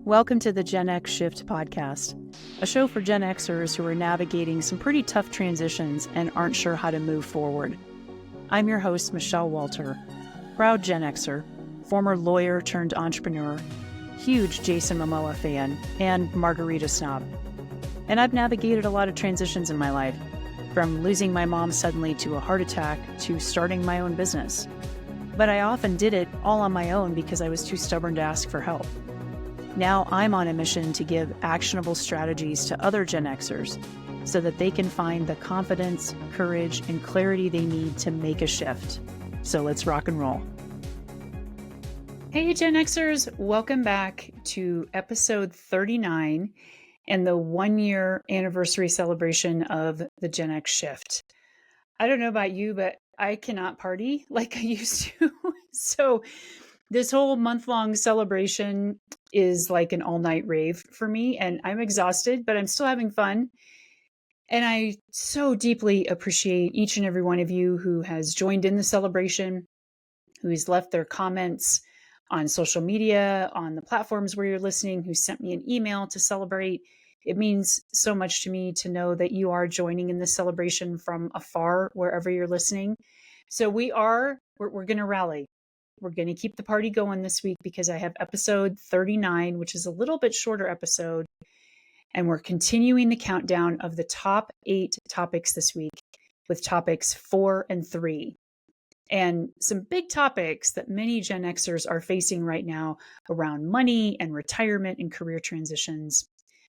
Welcome to the Gen X Shift podcast, a show for Gen Xers who are navigating some pretty tough transitions and aren't sure how to move forward. I'm your host, Michelle Walter, proud Gen Xer, former lawyer turned entrepreneur, huge Jason Momoa fan, and margarita snob. And I've navigated a lot of transitions in my life, from losing my mom suddenly to a heart attack to starting my own business. But I often did it all on my own because I was too stubborn to ask for help. Now I'm on a mission to give actionable strategies to other Gen Xers so that they can find the confidence, courage, and clarity they need to make a shift. So let's rock and roll. Hey Gen Xers, welcome back to episode 39 and the 1-year anniversary celebration of the Gen X Shift. I don't know about you, but I cannot party like I used to. So this whole month-long celebration is like an all-night rave for me, and I'm exhausted, but I'm still having fun. And I so deeply appreciate each and every one of you who has joined in the celebration, who's left their comments on social media, on the platforms where you're listening, who sent me an email to celebrate. It means so much to me to know that you are joining in this celebration from afar, wherever you're listening. So we're going to rally. We're going to keep the party going this week because I have episode 39, which is a little bit shorter episode. And we're continuing the countdown of the top 8 topics this week with topics 4 and 3. And some big topics that many Gen Xers are facing right now around money and retirement and career transitions.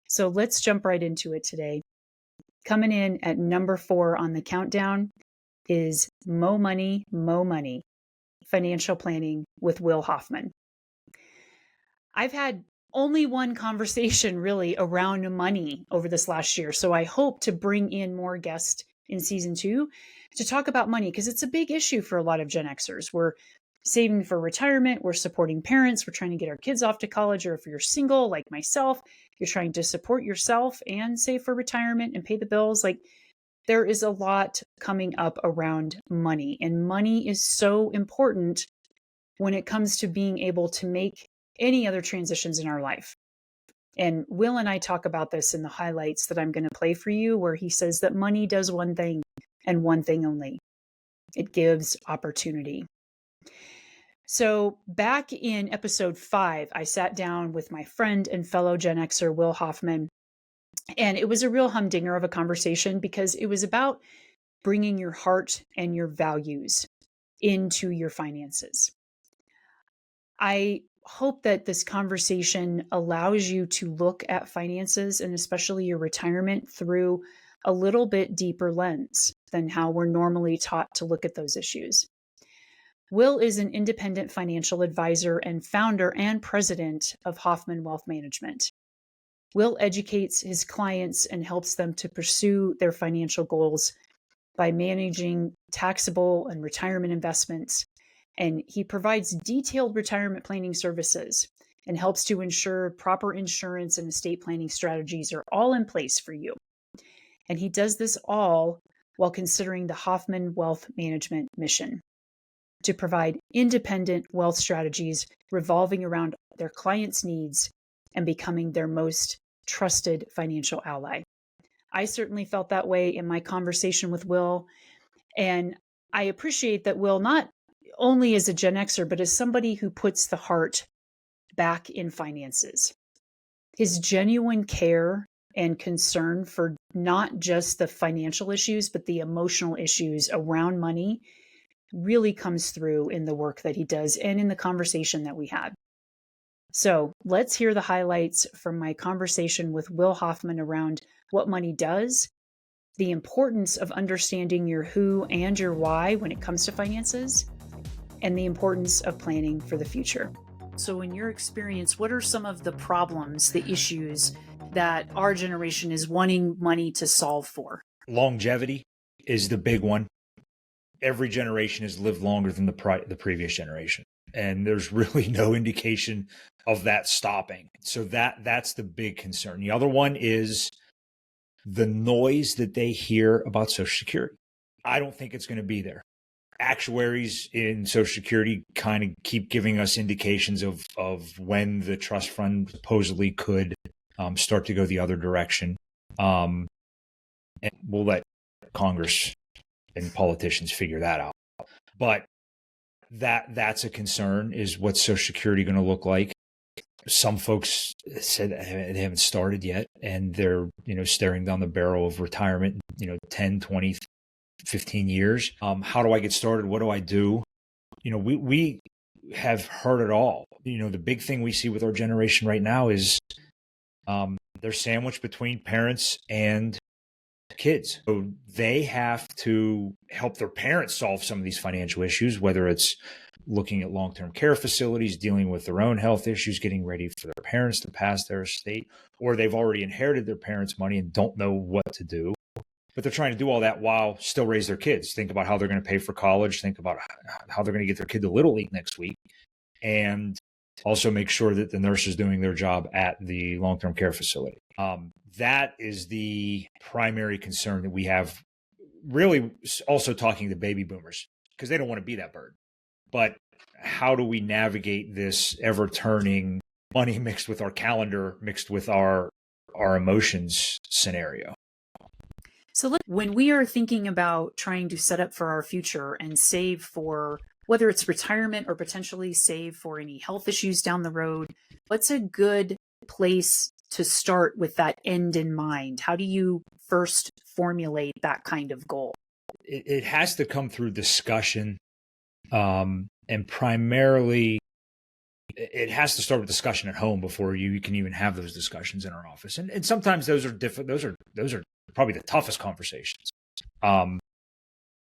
So let's jump right into it today. Coming in at number 4 on the countdown is Mo Money, Mo Money. Financial planning with Will Hoffman. I've had only one conversation really around money over this last year. So I hope to bring in more guests in season 2 to talk about money because it's a big issue for a lot of Gen Xers. We're saving for retirement. We're supporting parents. We're trying to get our kids off to college. Or if you're single like myself, you're trying to support yourself and save for retirement and pay the bills. There is a lot coming up around money, and money is so important when it comes to being able to make any other transitions in our life. And Will and I talk about this in the highlights that I'm going to play for you, where he says that money does one thing and one thing only. It gives opportunity. So back in episode 5, I sat down with my friend and fellow Gen Xer, Will Hoffman. And it was a real humdinger of a conversation because it was about bringing your heart and your values into your finances. I hope that this conversation allows you to look at finances and especially your retirement through a little bit deeper lens than how we're normally taught to look at those issues. Will is an independent financial advisor and founder and president of Hoffman Wealth Management. Will educates his clients and helps them to pursue their financial goals by managing taxable and retirement investments. And he provides detailed retirement planning services and helps to ensure proper insurance and estate planning strategies are all in place for you. And he does this all while considering the Hoffman Wealth Management mission to provide independent wealth strategies revolving around their clients' needs and becoming their most trusted financial ally. I certainly felt that way in my conversation with Will. And I appreciate that Will, not only as a Gen Xer, but as somebody who puts the heart back in finances. His genuine care and concern for not just the financial issues, but the emotional issues around money really comes through in the work that he does and in the conversation that we had. So let's hear the highlights from my conversation with Will Hoffman around what money does, the importance of understanding your who and your why when it comes to finances, and the importance of planning for the future. So in your experience, what are some of the problems, the issues that our generation is wanting money to solve for? Longevity is the big one. Every generation has lived longer than the previous generation. And there's really no indication of that stopping. So that's the big concern. The other one is the noise that they hear about Social Security. I don't think it's going to be there. actuaries in Social Security kind of keep giving us indications of when the trust fund supposedly could start to go the other direction. And we'll let Congress and politicians figure that out. But that's a concern, is what's Social Security going to look like. Some folks said they haven't started yet, and they're, staring down the barrel of retirement, 10, 20, 15 years. How do I get started? What do I do? We have heard it all. The big thing we see with our generation right now is they're sandwiched between parents and kids. So they have to help their parents solve some of these financial issues, whether it's looking at long-term care facilities, dealing with their own health issues, getting ready for their parents to pass their estate, or they've already inherited their parents' money and don't know what to do. But they're trying to do all that while still raise their kids. Think about how they're going to pay for college. Think about how they're going to get their kid to Little League next week. And also make sure that the nurse is doing their job at the long-term care facility. That is the primary concern that we have, really also talking to baby boomers, because they don't want to be that burden. But how do we navigate this ever-turning money mixed with our calendar, mixed with our emotions scenario? So when we are thinking about trying to set up for our future and save for whether it's retirement or potentially save for any health issues down the road, what's a good place to start with that end in mind? How do you first formulate that kind of goal? It has to come through discussion. And primarily, it has to start with discussion at home before you can even have those discussions in our office. And sometimes those are different. Those are probably the toughest conversations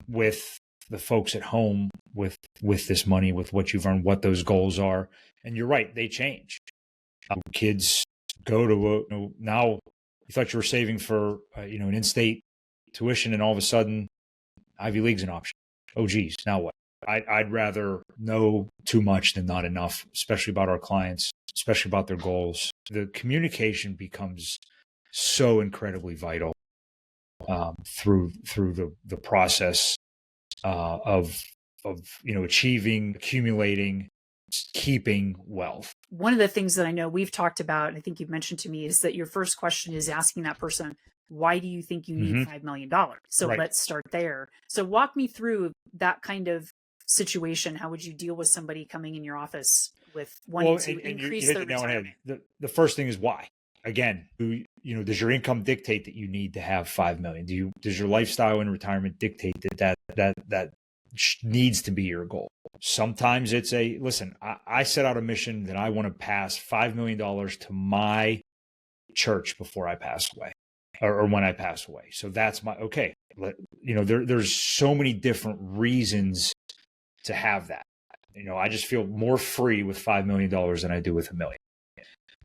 with the folks at home, with this money, with what you've earned, what those goals are. And you're right, they change. Kids go to now. You thought you were saving for an in-state tuition, and all of a sudden, Ivy League's an option. Oh, geez, now what? I'd rather know too much than not enough, especially about our clients, especially about their goals. The communication becomes so incredibly vital through the process of achieving, accumulating, keeping wealth. One of the things that I know we've talked about, and I think you've mentioned to me, is that your first question is asking that person, why do you think you need $5 million? So Right. Let's start there. So walk me through that kind of situation. How would you deal with somebody coming in your office with wanting to increase their retirement? The first thing is why. Again, does your income dictate that you need to have $5 million? Does your lifestyle in retirement dictate that needs to be your goal? Sometimes it's listen, I set out a mission that I want to pass $5 million to my church before I pass away, or when I pass away. So that's okay. There's so many different reasons to have that. I just feel more free with $5 million than I do with $1 million.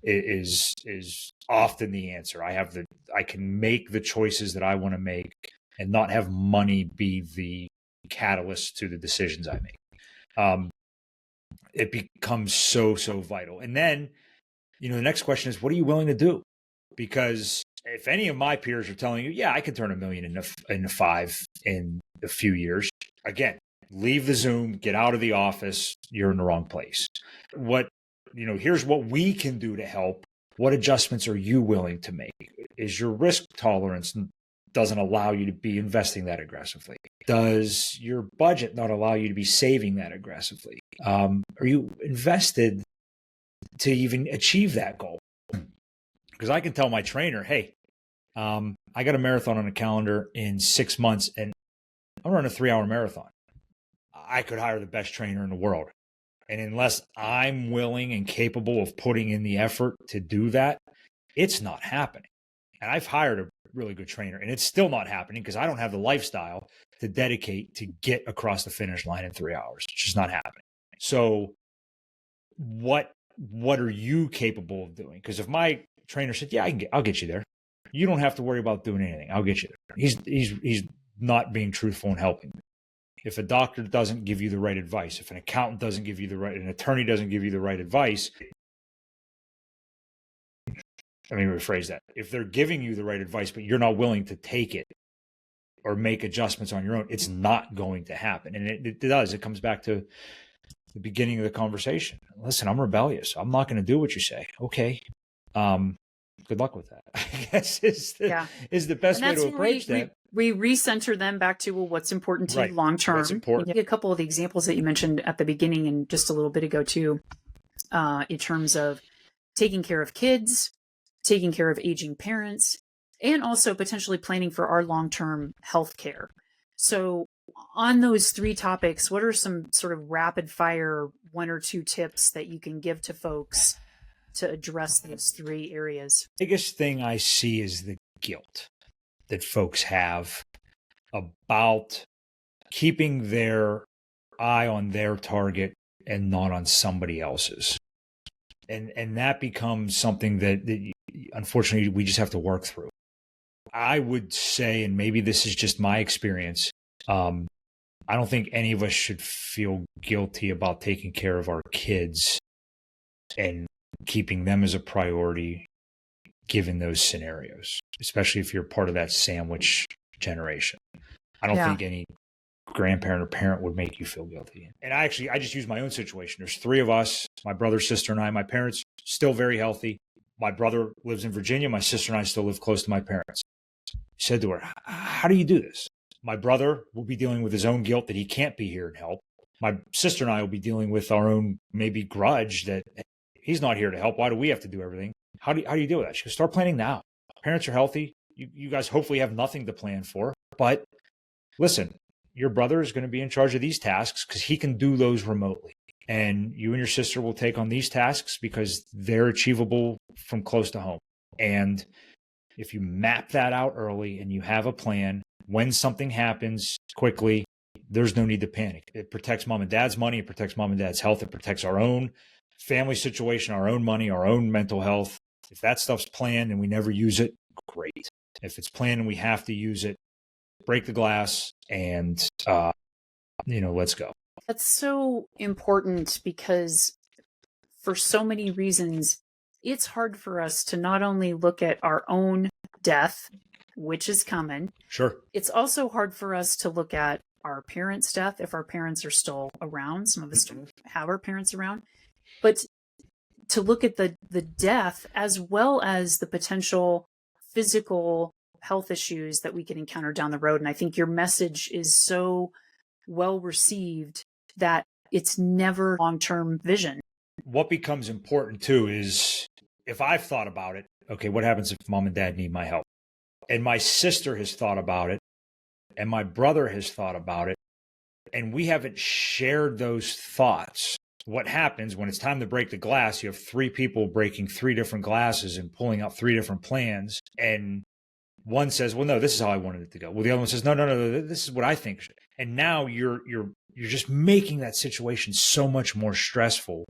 It is often the answer. I can make the choices that I want to make and not have money be the catalyst to the decisions I make. It becomes so vital. And then, the next question is, what are you willing to do? Because if any of my peers are telling you, yeah, I can turn $1 million into 5 in a few years, again, leave the Zoom, get out of the office. You're in the wrong place. Here's what we can do to help. What adjustments are you willing to make? Is your risk tolerance doesn't allow you to be investing that aggressively? Does your budget not allow you to be saving that aggressively? Are you invested to even achieve that goal? Because I can tell my trainer, hey, I got a marathon on the calendar in 6 months and I'm running a 3-hour marathon. I could hire the best trainer in the world. And unless I'm willing and capable of putting in the effort to do that, it's not happening. And I've hired a really good trainer and it's still not happening because I don't have the lifestyle to dedicate to get across the finish line in 3 hours. It's just not happening. So what are you capable of doing? Because if my trainer said, yeah, I'll get you there. You don't have to worry about doing anything. I'll get you there. He's not being truthful and helping me. If a doctor doesn't give you the right advice, if an accountant doesn't give you an attorney doesn't give you the right advice, let me rephrase that. If they're giving you the right advice, but you're not willing to take it, or make adjustments on your own, it's not going to happen. And it does. It comes back to the beginning of the conversation. Listen, I'm rebellious. I'm not going to do what you say. Okay. Good luck with that, I guess is the best way to approach that. We recenter them back to, well, what's important to you long term. What's important. A couple of the examples that you mentioned at the beginning and just a little bit ago too, in terms of taking care of kids, taking care of aging parents, and also potentially planning for our long-term health care. So on those three topics, what are some sort of rapid fire 1 or 2 tips that you can give to folks to address those 3 areas? Biggest thing I see is the guilt that folks have about keeping their eye on their target and not on somebody else's. And that becomes something that unfortunately we just have to work through. I would say, and maybe this is just my experience, I don't think any of us should feel guilty about taking care of our kids and keeping them as a priority given those scenarios, especially if you're part of that sandwich generation. I don't think any grandparent or parent would make you feel guilty. And I just use my own situation. There's 3 of us, my brother, sister, and I. My parents still very healthy. My brother lives in Virginia. My sister and I still live close to my parents. I said to her, how do you do this? My brother will be dealing with his own guilt that he can't be here and help. My sister and I will be dealing with our own maybe grudge that he's not here to help. Why do we have to do everything? How do you deal with that? She goes, start planning now. Parents are healthy. You guys hopefully have nothing to plan for. But listen, your brother is going to be in charge of these tasks because he can do those remotely. And you and your sister will take on these tasks because they're achievable from close to home. And if you map that out early and you have a plan, when something happens quickly, there's no need to panic. It protects mom and dad's money. It protects mom and dad's health. It protects our own family situation, our own money, our own mental health. If that stuff's planned and we never use it, great. If it's planned and we have to use it, break the glass and, let's go. That's so important because for so many reasons, it's hard for us to not only look at our own death, which is coming. Sure. It's also hard for us to look at our parents' death if our parents are still around. Some of us don't have our parents around. But to look at the death as well as the potential physical health issues that we can encounter down the road. And I think your message is so well received that it's never long-term vision. What becomes important too is if I've thought about it, okay, what happens if mom and dad need my help? And my sister has thought about it and my brother has thought about it and we haven't shared those thoughts. What happens when it's time to break the glass, you have 3 people breaking 3 different glasses and pulling out 3 different plans. And one says, well, no, this is how I wanted it to go. Well, the other one says, no, this is what I think. And now you're just making that situation so much more stressful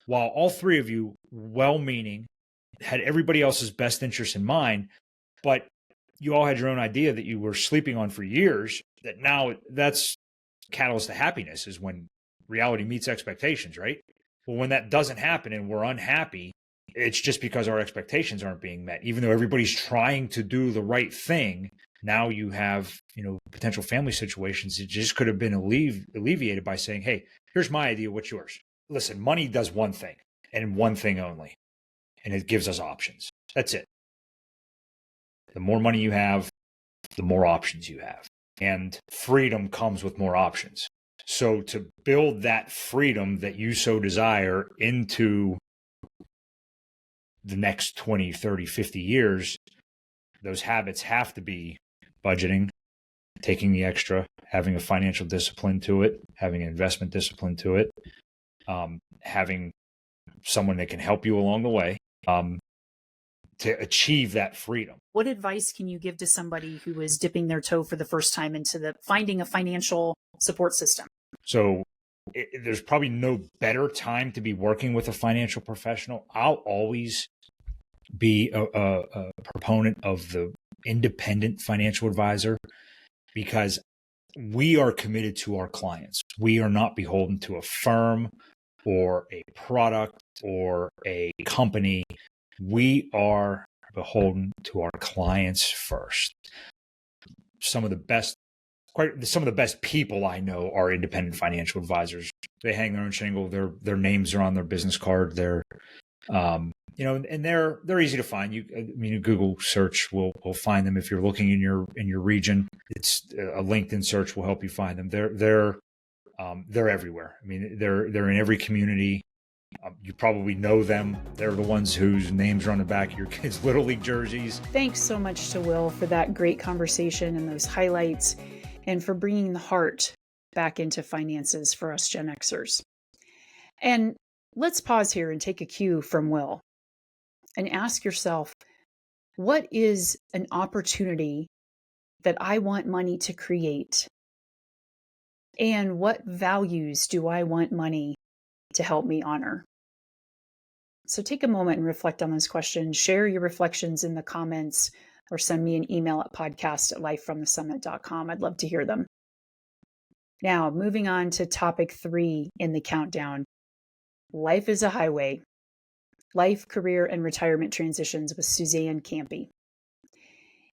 while all 3 of you, well-meaning, had everybody else's best interest in mind, but you all had your own idea that you were sleeping on for years, that now that's catalyst to happiness is when reality meets expectations, right? Well, when that doesn't happen and we're unhappy, it's just because our expectations aren't being met. Even though everybody's trying to do the right thing, now you have, potential family situations that just could have been alleviated by saying, hey, here's my idea, what's yours? Listen, money does one thing and one thing only, and it gives us options. That's it. The more money you have, the more options you have. And freedom comes with more options. So to build that freedom that you so desire into the next 20, 30, 50 years, those habits have to be budgeting, taking the extra, having a financial discipline to it, having an investment discipline to it, having someone that can help you along the way to achieve that freedom. What advice can you give to somebody who is dipping their toe for the first time into finding a financial support system? So there's probably no better time to be working with a financial professional. I'll always be a proponent of the independent financial advisor because we are committed to our clients. We are not beholden to a firm or a product or a company. We are beholden to our clients first. some of the best people I know are independent financial advisors. They hang their own shingle. Their names are on their business card. They're, and they're easy to find. A Google search will find them if you're looking in your region. It's a LinkedIn search will help you find them. They're everywhere. I mean, they're in every community. You probably know them. They're the ones whose names are on the back of your kids' Little League jerseys. Thanks so much to Will for that great conversation and those highlights, and for bringing the heart back into finances for us Gen Xers. And let's pause here and take a cue from Will and ask yourself, what is an opportunity that I want money to create? And what values do I want money to help me honor? So take a moment and reflect on those questions. Share your reflections in the comments or send me an email at podcast@lifefromthesummit.com. I'd love to hear them. Now, moving on to topic 3 in the countdown. Life is a highway. Life, career, and retirement transitions with Suzanne Campi.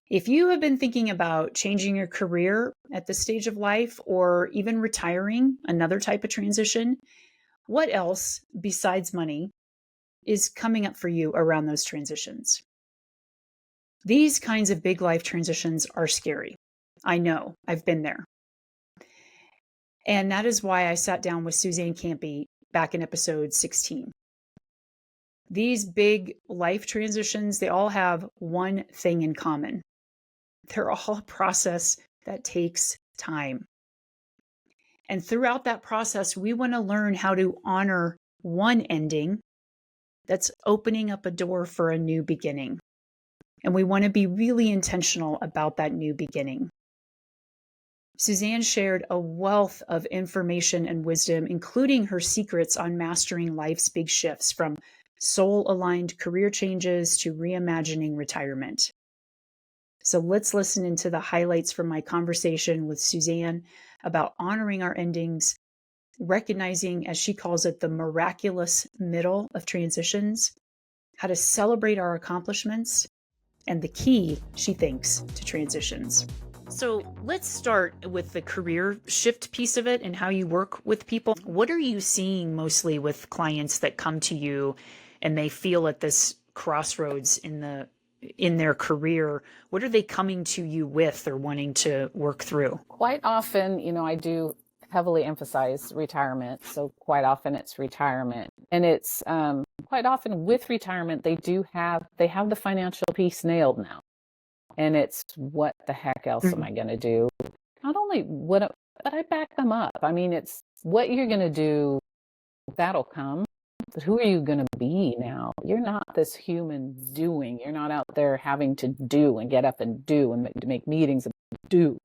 If you have been thinking about changing your career at this stage of life, or even retiring, another type of transition, what else besides money is coming up for you around those transitions? These kinds of big life transitions are scary. I know, I've been there. And that is why I sat down with Suzanne Campi back in episode 16. These big life transitions, they all have one thing in common. They're all a process that takes time. And throughout that process, we want to learn how to honor one ending that's opening up a door for a new beginning. And we want to be really intentional about that new beginning. Suzanne shared a wealth of information and wisdom, including her secrets on mastering life's big shifts, from soul-aligned career changes to reimagining retirement. So let's listen into the highlights from my conversation with Suzanne about honoring our endings, recognizing, as she calls it, the miraculous middle of transitions, how to celebrate our accomplishments, and the key, she thinks, to transitions. So let's start with the career shift piece of it and how you work with people. What are you seeing mostly with clients that come to you and they feel at this crossroads in their career? What are they coming to you with or wanting to work through? Quite often, I do heavily emphasize retirement. So quite often it's retirement. And it's quite often with retirement, they have the financial piece nailed now. And it's, what the heck else am I going to do? Not only but I back them up. I mean, it's what you're going to do, that'll come. But who are you going to be now? You're not this human doing. You're not out there having to do and get up and do and make meetings and do.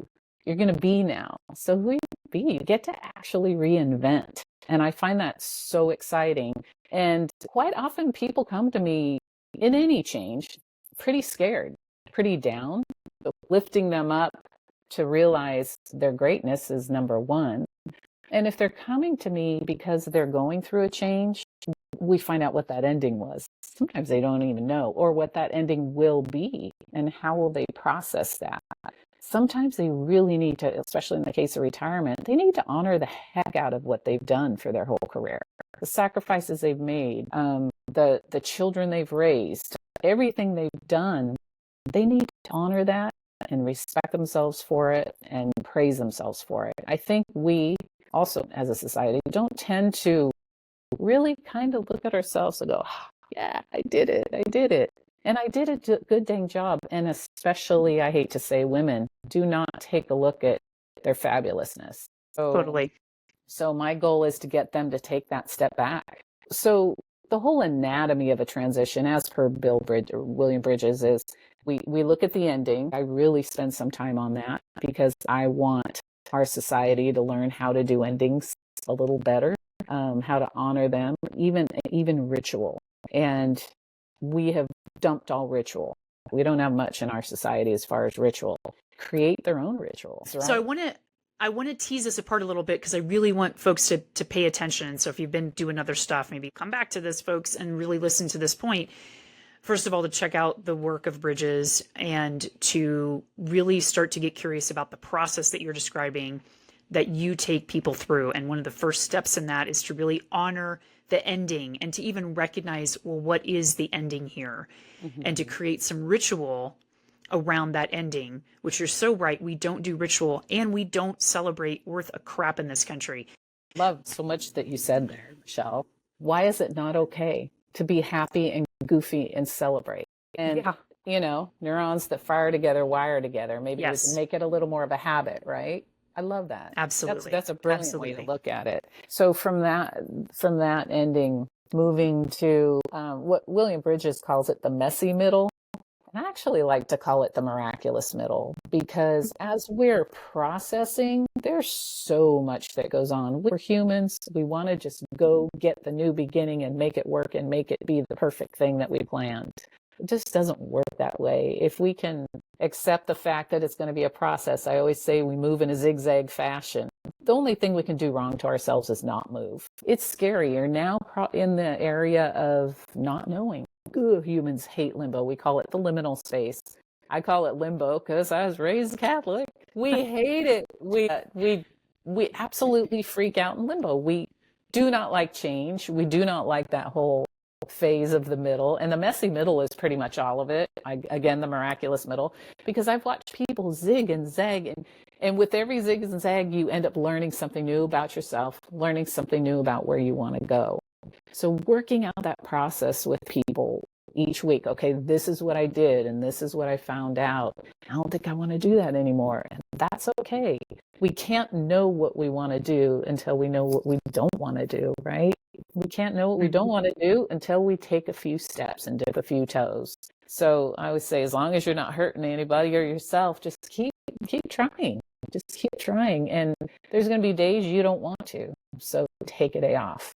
You're going to be now. So who are you going to be? You get to actually reinvent. And I find that so exciting. And quite often people come to me in any change pretty scared, pretty down. So lifting them up to realize their greatness is number one. And if they're coming to me because they're going through a change, we find out what that ending was. Sometimes they don't even know, or what that ending will be, and how will they process that. Sometimes they really need to, especially in the case of retirement, they need to honor the heck out of what they've done for their whole career. The sacrifices they've made, the children they've raised, everything they've done, they need to honor that and respect themselves for it and praise themselves for it. I think we also, as a society, don't tend to really kind of look at ourselves and go, yeah, I did it. And I did a good dang job. And especially, I hate to say, women do not take a look at their fabulousness. Totally. So my goal is to get them to take that step back. So the whole anatomy of a transition, as per William Bridges, is we look at the ending. I really spend some time on that because I want our society to learn how to do endings a little better, how to honor them, even ritual. And we have dumped all ritual. We don't have much in our society as far as ritual. Create their own rituals. Right? So I want to tease this apart a little bit because I really want folks to pay attention. So if you've been doing other stuff, maybe come back to this, folks, and really listen to this point. first of all, to check out the work of Bridges and to really start to get curious about the process that you're describing that you take people through. And one of the first steps in that is to really honor the ending and to even recognize, well, what is the ending here? And to create some ritual around that ending, which you're so right. We don't do ritual and we don't celebrate worth a crap in this country. Love so much that you said there, Michelle. Why is it not okay to be happy and goofy and celebrate? And, neurons that fire together, wire together. Maybe we can make it a little more of a habit, right? I love that. Absolutely. That's a brilliant way to look at it. So from that ending, moving to what William Bridges calls it the messy middle. And I actually like to call it the miraculous middle, because as we're processing, there's so much that goes on. We're humans. We want to just go get the new beginning and make it work and make it be the perfect thing that we planned. It just doesn't work that way. If we can accept the fact that it's going to be a process, I always say we move in a zigzag fashion. The only thing we can do wrong to ourselves is not move. It's scary. You're now in the area of not knowing. Humans hate limbo. We call it the liminal space. I call it limbo because I was raised Catholic. We hate it. We absolutely freak out in limbo. We do not like change. We do not like that whole phase of the middle, and the messy middle is pretty much all of it. Again, the miraculous middle, because I've watched people zig and zag, and with every zig and zag, you end up learning something new about yourself, learning something new about where you want to go. So working out that process with people each week. Okay, this is what I did, and this is what I found out. I don't think I want to do that anymore, and that's okay. We can't know what we want to do until we know what we don't want to do, right? We can't know what we don't want to do until we take a few steps and dip a few toes. So I would say, as long as you're not hurting anybody or yourself, just keep trying. Just keep trying. And there's going to be days you don't want to. So take a day off.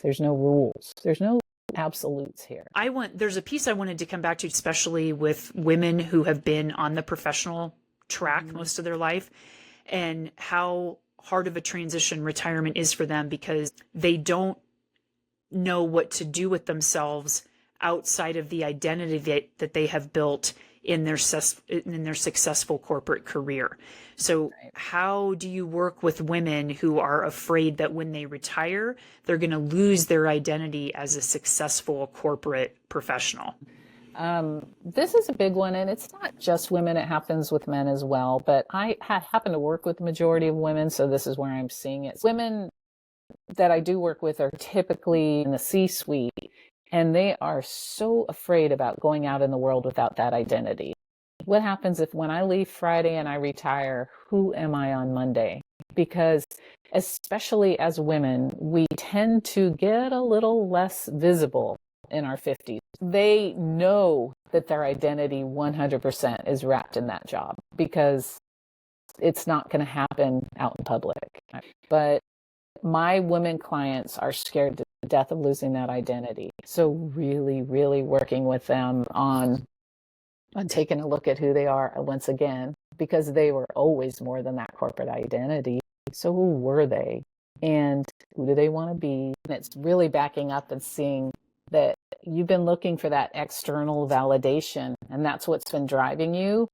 There's no rules. There's no absolutes here. There's a piece I wanted to come back to, especially with women who have been on the professional track most of their life, and how hard of a transition retirement is for them, because they don't know what to do with themselves outside of the identity that they have built in their successful corporate career. So how do you work with women who are afraid that when they retire, they're going to lose their identity as a successful corporate professional? This is a big one, and it's not just women. It happens with men as well. But I happen to work with the majority of women, so this is where I'm seeing it. Women that I do work with are typically in the C-suite, and they are so afraid about going out in the world without that identity. What happens if when I leave Friday and I retire, who am I on Monday? Because especially as women, we tend to get a little less visible in our 50s. They know that their identity 100% is wrapped in that job, because it's not going to happen out in public. But my women clients are scared to death of losing that identity. So really, really working with them on taking a look at who they are once again, because they were always more than that corporate identity. So who were they? And who do they want to be? And it's really backing up and seeing that you've been looking for that external validation, and that's what's been driving you,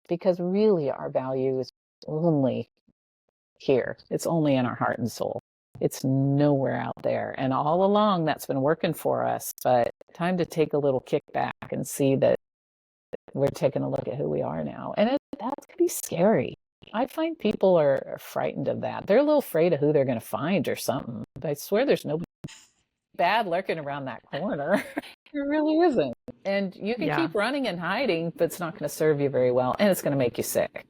because really our value is only here. It's only in our heart and soul. It's nowhere out there. And all along that's been working for us, but time to take a little kick back and see that we're taking a look at who we are now. And that can be scary. I find people are frightened of that. They're a little afraid of who they're going to find or something. But I swear there's no bad lurking around that corner. There really isn't. And you can keep running and hiding, but it's not going to serve you very well. And it's going to make you sick.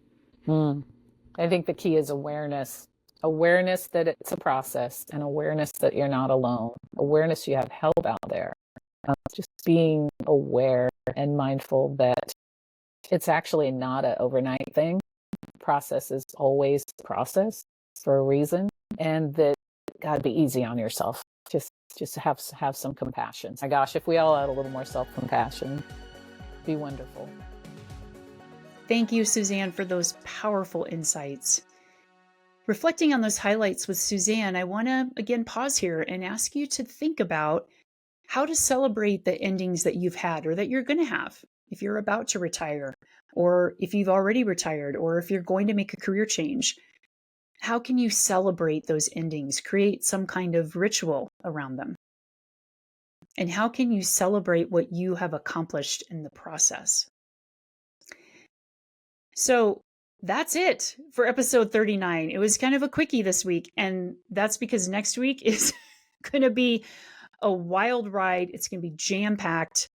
I think the key is awareness. Awareness that it's a process, and awareness that you're not alone. Awareness you have help out there. Just being aware and mindful that it's actually not an overnight thing. Process is always a process for a reason, and that gotta be easy on yourself. Just have some compassion. My gosh, if we all had a little more self-compassion, it'd be wonderful. Thank you, Suzanne, for those powerful insights. Reflecting on those highlights with Suzanne, I want to again pause here and ask you to think about how to celebrate the endings that you've had or that you're going to have if you're about to retire, or if you've already retired, or if you're going to make a career change. How can you celebrate those endings? Create some kind of ritual around them. And how can you celebrate what you have accomplished in the process? So that's it for episode 39. It was kind of a quickie this week, and that's because next week is going to be a wild ride. It's going to be jam-packed.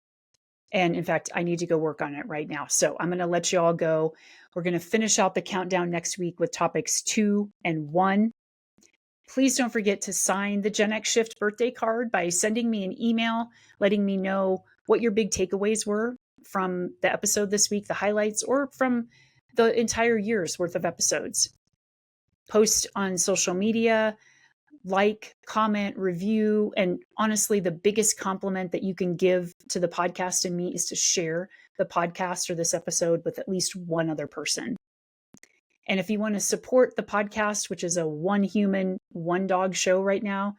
And in fact, I need to go work on it right now. So I'm going to let you all go. We're going to finish out the countdown next week with topics 2 and 1. Please don't forget to sign the Gen X Shift birthday card by sending me an email, letting me know what your big takeaways were from the episode this week, the highlights, or from the entire year's worth of episodes. Post on social media, like, comment, review, and honestly, the biggest compliment that you can give to the podcast and me is to share the podcast or this episode with at least one other person. And if you want to support the podcast, which is a one human, one dog show right now,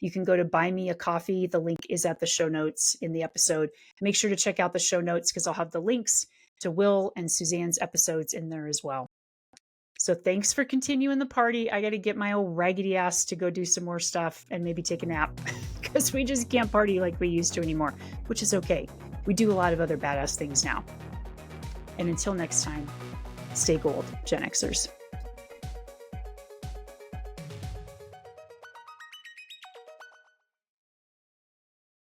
you can go to Buy Me a Coffee. The link is at the show notes in the episode. Make sure to check out the show notes because I'll have the links to Will and Suzanne's episodes in there as well. So thanks for continuing the party. I got to get my old raggedy ass to go do some more stuff and maybe take a nap because we just can't party like we used to anymore, which is okay. We do a lot of other badass things now. And until next time, stay gold, Gen Xers.